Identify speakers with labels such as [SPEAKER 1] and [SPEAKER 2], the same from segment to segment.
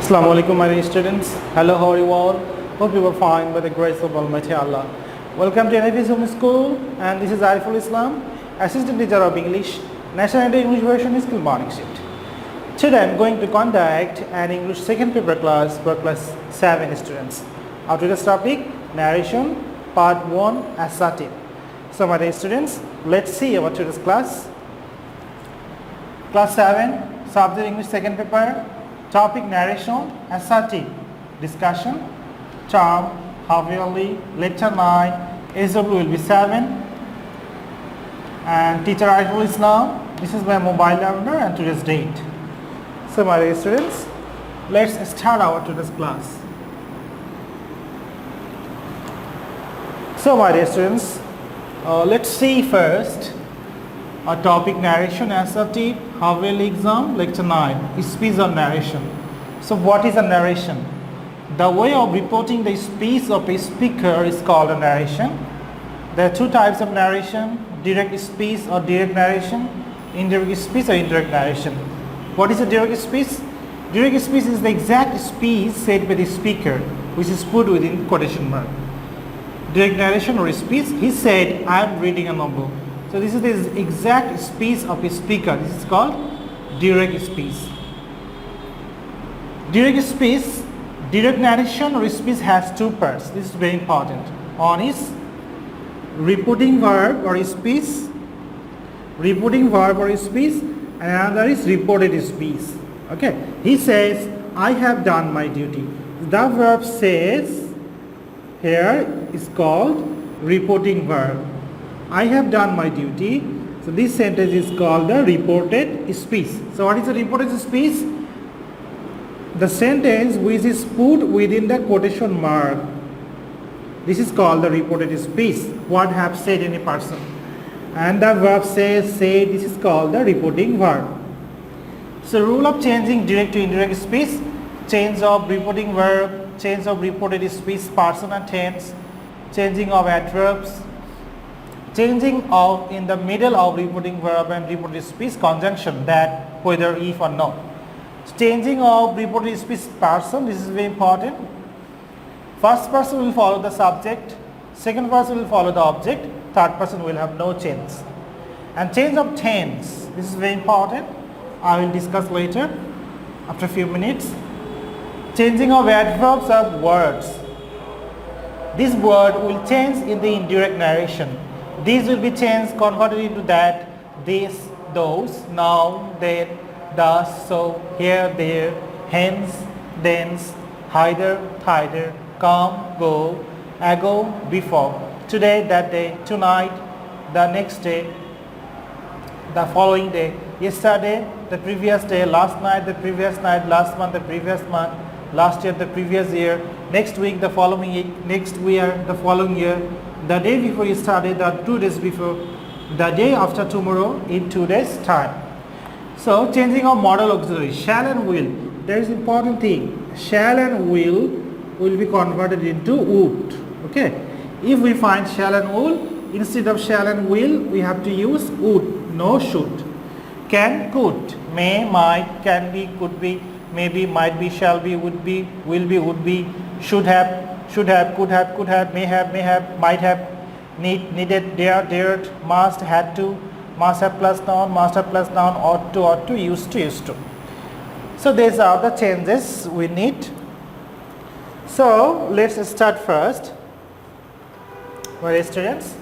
[SPEAKER 1] Assalamu alaikum my dear students. Hello, how are you all? Hope you were fine by the grace of Almighty Allah. Welcome to NFS Home School, and this is Ariful Islam, Assistant Teacher of English, National English Version Skill Morning Shift. Today I am going to conduct an English second paper class for class 7 students. Our today's topic, narration, part 1, assertive. So my dear students, let's see our today's class. Class 7, subject English second paper, topic narration, assertive, discussion, term, half-yearly, lecture 9, SW will be 7, and teacher Ariful Islam. This is my mobile number and today's date. So my dear students, let's start our today's class. So my dear students, let's see first a topic narration, assertive, half-yearly exam, lecture 9, speech on narration. So what is a narration? The way of reporting the speech of a speaker is called a narration. There are two types of narration, direct speech or direct narration, indirect speech or indirect narration. What is a direct speech? Direct speech is the exact speech said by the speaker, which is put within quotation mark. Direct narration or speech, he said, I am reading a novel. So this is the exact speech of a speaker. This is called direct speech. Direct speech, direct narration or speech has two parts. This is very important. One is reporting verb or speech, and another is reported speech. Okay. He says, I have done my duty. The verb says here is called reporting verb. I have done my duty. So this sentence is called the reported speech. So what is the reported speech? The sentence which is put within the quotation mark. This is called the reported speech. What have said any person. And the verb says, say, this is called the reporting verb. So rule of changing direct to indirect speech, change of reporting verb, change of reported speech, person and tense, changing of adverbs, changing of in the middle of reporting verb and reported speech conjunction, that whether if or no. Changing of reported speech person, this is very important. First person will follow the subject, second person will follow the object, third person will have no change. And change of tense, this is very important. I will discuss later after a few minutes. Changing of adverbs of words. This word will change in the indirect narration. These will be changed, converted into that, this, those, now, then, thus, so, here, there, hence, thence, hither, thither, come, go, ago, before, today, that day, tonight, the next day, the following day, yesterday, the previous day, last night, the previous night, last month, the previous month, last year, the previous year, next week, the following week, next year, the following year, the day before yesterday, the 2 days before, the day after tomorrow, in 2 days time. So changing of modal auxiliary, shall and will. There is important thing. Shall and will be converted into would. Okay. If we find shall and will, instead of shall and will, we have to use would, no should. Can, could, may, might, can be, could be, maybe, might be, shall be, would be, will be, would be, should have, could have, may have, might have, needed, dared, must, had to, must have plus noun, ought to, used to. So these are the changes we need. So let's start first. My students,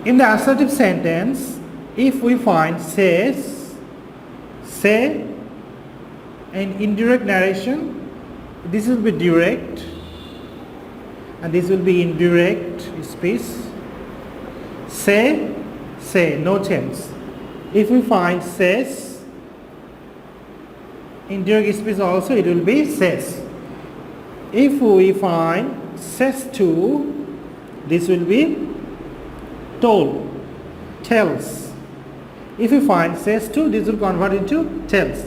[SPEAKER 1] in the assertive sentence, if we find says, say, and indirect narration, this will be direct and this will be indirect speech. Say, no change. If we find says, indirect speech also, it will be says. If we find says to, this will be told, tells. If we find says to, this will convert into tells.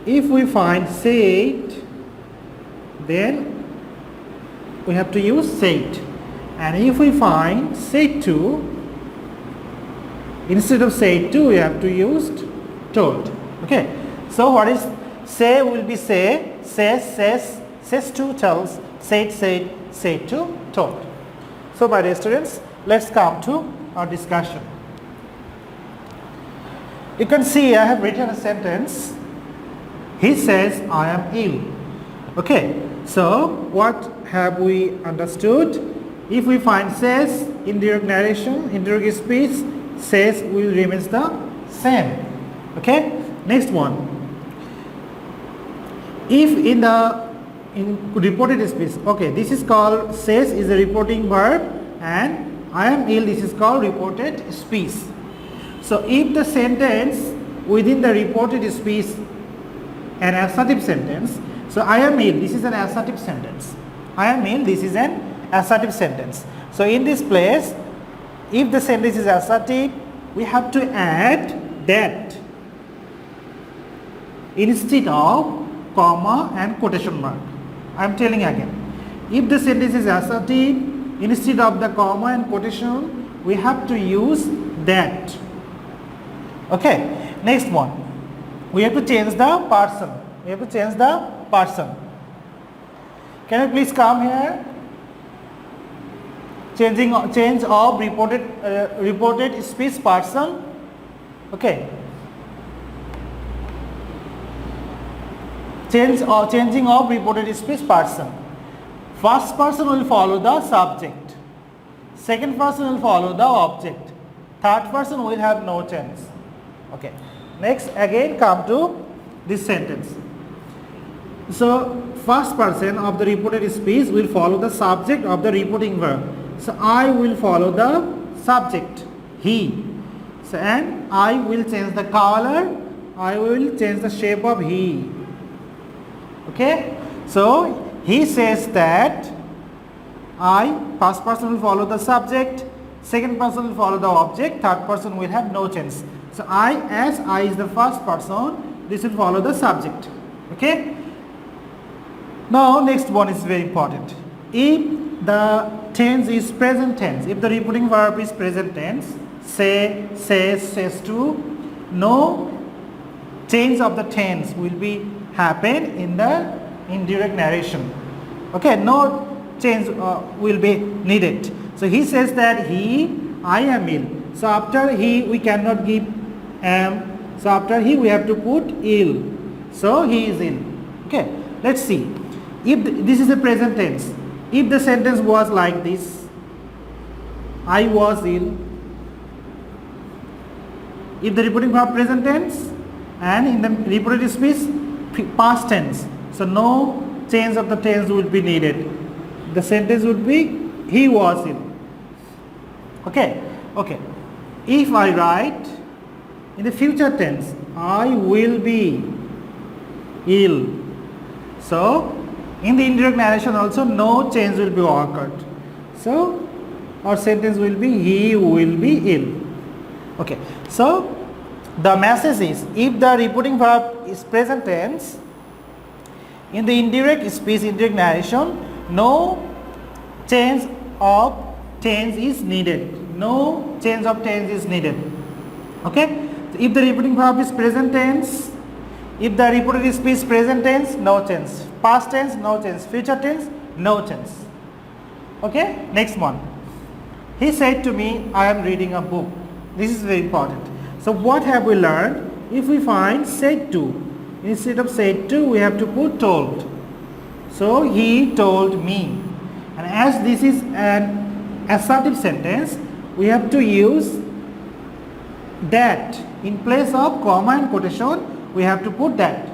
[SPEAKER 1] If we find said, then we have to use said. And if we find said to, instead of said to, we have to use told. Okay. So what is say will be say, says to, tells, said, to, told. So my dear students, let's come to our discussion. You can see I have written a sentence. He says, I am ill. Okay, so what have we understood? If we find says, indirect narration, indirect speech, says will remains the same. Okay, next one. If in reported speech, okay, this is called says is a reporting verb, and I am ill, this is called reported speech. So if the sentence within the reported speech an assertive sentence, so I am ill, this is an assertive sentence. I am ill, this is an assertive sentence. So in this place, if the sentence is assertive, we have to add that instead of comma and quotation mark. I am telling again. If the sentence is assertive, instead of the comma and quotation, we have to use that. Okay, next one. We have to change the person. We have to change the person. Can you please come here? Change of reported speech person. Okay. Changing of reported speech person. First person will follow the subject. Second person will follow the object. Third person will have no change. Okay. Next again come to this sentence. So first person of the reported speech will follow the subject of the reporting verb. So I will follow the subject, he. So and I will change the color, I will change the shape of he. Okay. So he says that first person will follow the subject, second person will follow the object, third person will have no change. So as I is the first person, this will follow the subject. Okay. Now next one is very important. If the tense is present tense, if the reporting verb is present tense, say, says to, no change of the tense will be happen in the indirect narration. Okay, no change will be needed. So he says that I am ill. So after he we cannot give am. So after he we have to put ill. So he is ill. Okay, let's see. If this is a present tense, if the sentence was like this, I was ill. If the reporting verb present tense and in the reported speech past tense, so no change of the tense will be needed. The sentence would be he was ill. Okay. If I write in the future tense, I will be ill. So in the indirect narration also no change will be occurred. So our sentence will be he will be ill. Okay. So the message is, if the reporting verb is present tense, in the indirect speech, indirect narration, no change of tense is needed. No change of tense is needed. Okay. If the reporting verb is present tense, if the reported speech is present tense, no change. Past tense, no change. Future tense, no change. Okay. Next one. He said to me, I am reading a book. This is very important. So what have we learned? If we find said to, instead of said to, we have to put told. So he told me. And as this is an assertive sentence, we have to use that. In place of comma and quotation, we have to put that.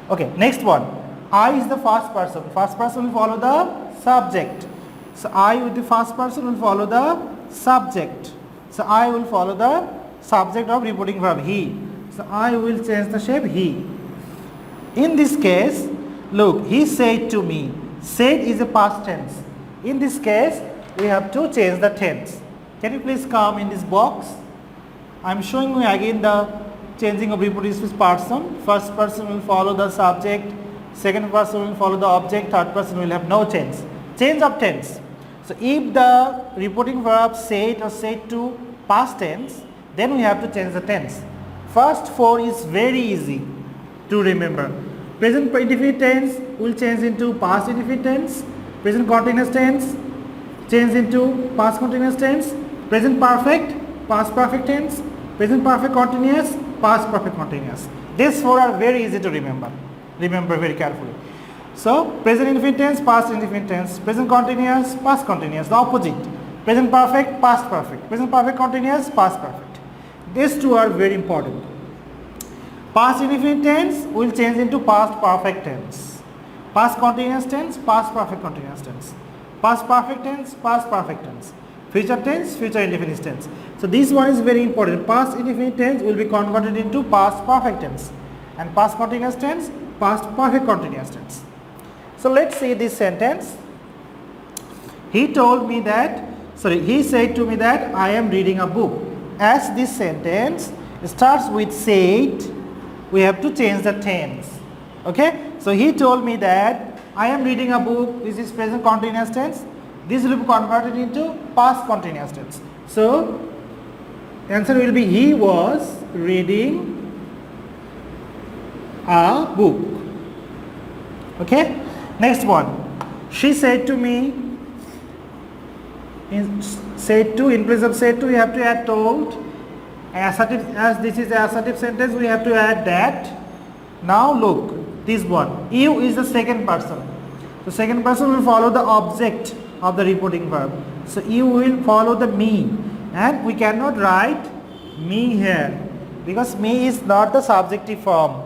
[SPEAKER 1] Okay, next one. I is the first person. First person will follow the subject. So I with the first person will follow the subject. So I will follow the subject of reporting verb he. So I will change the shape he. In this case, look, he said to me. Said is a past tense. In this case, we have to change the tense. Can you please come in this box? I am showing you again the changing of reported speech person. First person will follow the subject, second person will follow the object, third person will have no change. Change of tense. So if the reporting verb said or said to past tense, then we have to change the tense. First four is very easy to remember. Present indefinite tense will change into past indefinite tense. Present continuous tense change into past continuous tense. Present perfect, past perfect tense. Present perfect continuous, past perfect continuous. These four are very easy to remember. Remember very carefully. So present indefinite tense, past indefinite tense. Present continuous, past continuous. The opposite. Present perfect, past perfect. Present perfect continuous, past perfect. These two are very important. Past indefinite tense will change into past perfect tense. Past continuous tense, past perfect continuous tense. Past perfect tense, past perfect tense. Future tense, future indefinite tense. So this one is very important. Past indefinite tense will be converted into past perfect tense. And past continuous tense, past perfect continuous tense. So let's see this sentence. He told me that, he said to me that I am reading a book. As this sentence starts with said, we have to change the tense. Okay? So he told me that I am reading a book. This is present continuous tense. This will be converted into past continuous tense. So answer will be he was reading a book. Okay? Next one. She said to me. In place of said to, we have to add told. Assertive, as this is an assertive sentence, we have to add that. Now look, this one. You is the second person. The second person will follow the object of the reporting verb. So you will follow the me. And we cannot write me here because me is not the subjective form.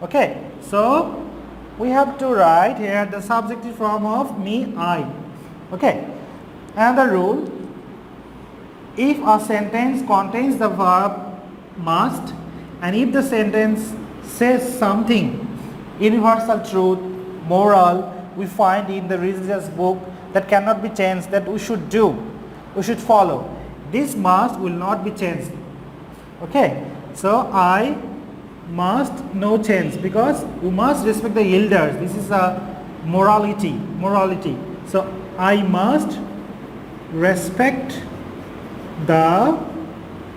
[SPEAKER 1] Okay. So we have to write here the subjective form of me, I. Okay. Another rule. If a sentence contains the verb must and if the sentence says something, universal truth, moral, we find in the religious book that cannot be changed, that we should do, we should follow. This must will not be changed. Okay, so I must no change because we must respect the elders. This is a morality. So I must respect the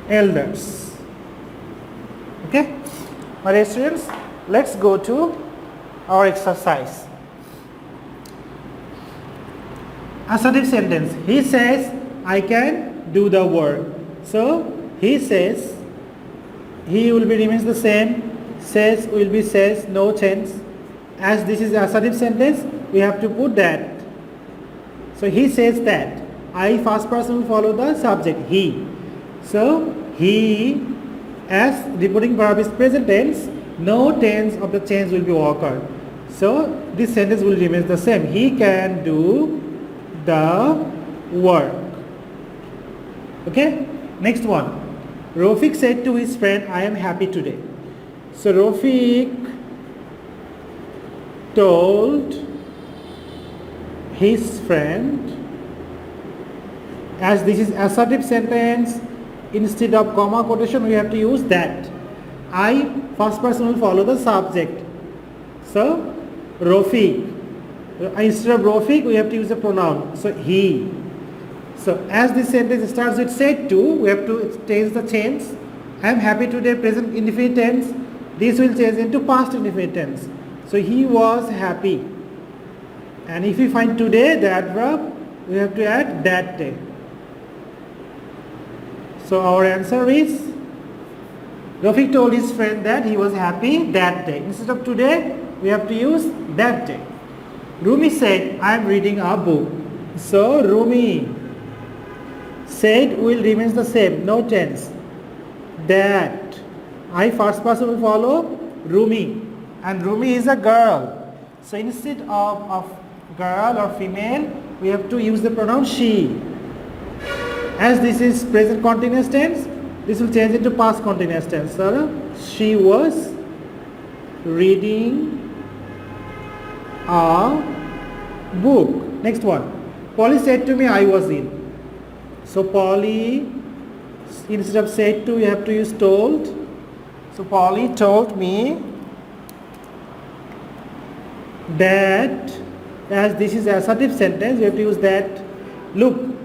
[SPEAKER 1] elders. Okay, my dear students, let's go to our exercise. Assertive sentence. He says I can do the work. So he says, he will be remains the same, says will be says, no change. As this is assertive sentence, we have to put that. So he says that. I first person will follow the subject, he. So he, as reporting verb is present tense, no tense of the change will be occurred. So this sentence will remain the same. He can do the work. Okay, next one. Rafiq said to his friend, I am happy today. So Rafiq told his friend, as this is assertive sentence, instead of comma quotation we have to use that. I first person will follow the subject. So Rafiq, instead of Rafiq we have to use a pronoun. So he. So as this sentence starts with said to, we have to change the tense. I am happy today, present indefinite tense. This will change into past indefinite tense. So he was happy. And if we find today, that verb, we have to add that day. So our answer is, Rafiq told his friend that he was happy that day. Instead of today, we have to use that day. Rumi said, I am reading a book. So Rumi said will remains the same, no tense. That. I first person will follow Rumi. And Rumi is a girl. So instead of girl or female, we have to use the pronoun she. As this is present continuous tense, this will change into past continuous tense. So she was reading a book. Next one. Polly said to me, I was in. So Polly, instead of said to, you have to use told. So Polly told me that, as this is assertive sentence, we have to use that. Look,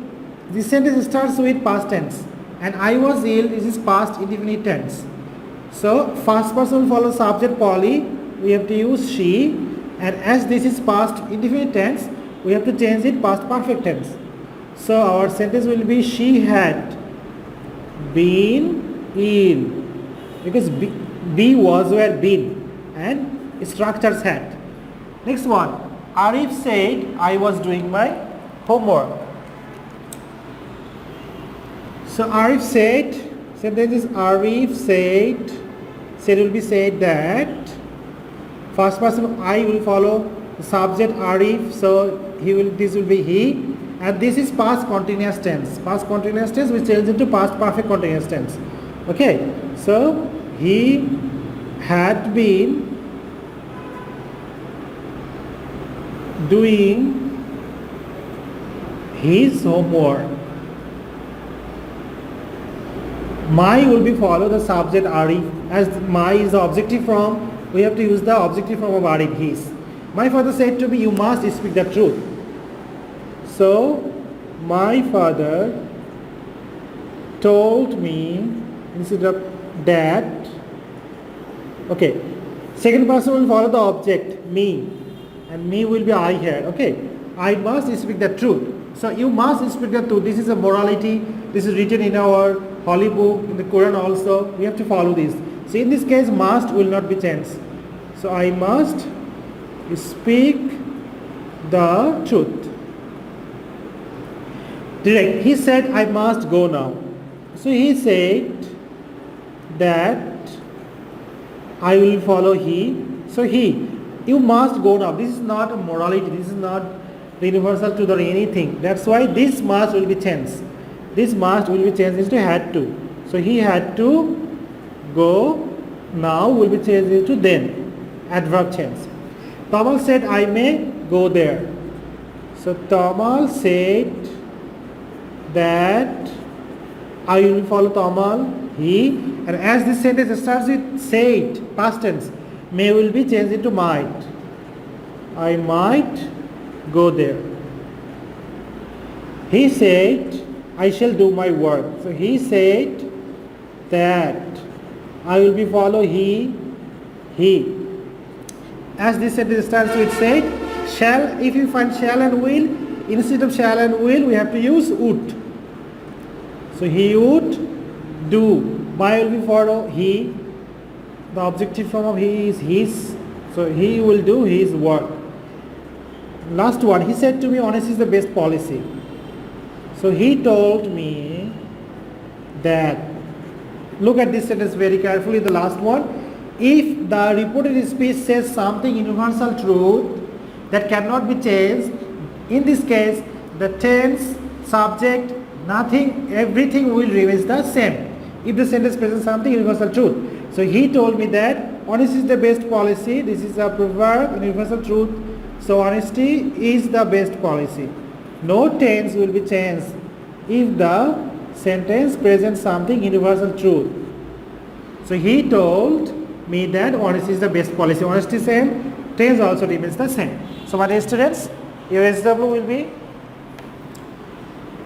[SPEAKER 1] this sentence starts with past tense. And I was ill, this is past indefinite tense. So first person will follow subject Polly, we have to use she, and as this is past indefinite tense, we have to change it past perfect tense. So our sentence will be she had been in, because be was where been and structures had. Next one, Arif said I was doing my homework. So Arif said, sentence is Arif said will be said that first person I will follow the subject Arif, so this will be he, and this is past continuous tense. Past continuous tense we change into past perfect continuous tense. Okay, so he had been doing his homework. My will be follow the subject Arif, as my is the objective form, we have to use the objective form of Arif, his. My father said to me, you must speak the truth. So my father told me, instead of that, okay, second person will follow the object me, and me will be I here. Okay, I must speak the truth. So you must speak the truth. This is a morality. This is written in our holy book, in the Quran also. We have to follow this. So in this case, must will not be changed. So I must speak the truth. Direct. He said I must go now. So he said that I will follow he. So he, you must go now. This is not a morality. This is not universal truth or anything. That's why this must will be changed. This must will be changed into had to. So he had to go now will be changed into then. Adverb change. Tamal said I may go there. So Tamal said that I will follow Tamal, he, and as this sentence starts with said, past tense, may will be changed into might. I might go there. He said I shall do my work. So he said that I will be follow he. As this sentence starts with said, shall, if you find shall and will, instead of shall and will, we have to use would. So he would do. My will be follow he. The objective form of he is his. So he will do his work. Last one, he said to me, honesty is the best policy. So he told me that, look at this sentence very carefully, the last one. If the reported speech says something universal truth that cannot be changed, in this case, the tense, subject, nothing, everything will remain the same. If the sentence presents something universal truth. So he told me that honesty is the best policy. This is a proverb, universal truth. So honesty is the best policy. No tense will be changed if the sentence presents something universal truth. So he told me that honesty is the best policy. Honesty same, tense also remains the same. So my dear students, your SW will be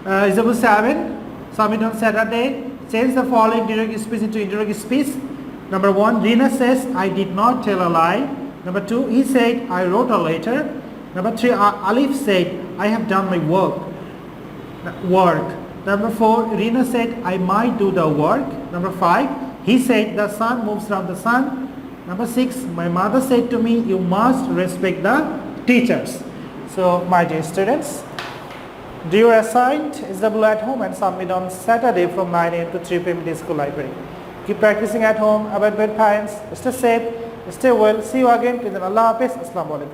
[SPEAKER 1] example 7. Submit on Saturday. Change the following direct speech into indirect speech. Number 1, Rina says, I did not tell a lie. Number 2, he said, I wrote a letter. Number 3, Alif said, I have done my work. Number 4, Rina said, I might do the work. Number 5, he said, the sun moves around the sun. Number 6, my mother said to me, you must respect the teachers. So my dear students, do your assigned SW at home and submit on Saturday from 9 a.m. to 3 p.m. in the school library. Keep practicing at home. Avoid bad parents. Stay safe. Stay well. See you again. Allah Hafiz. Assalamu alaikum.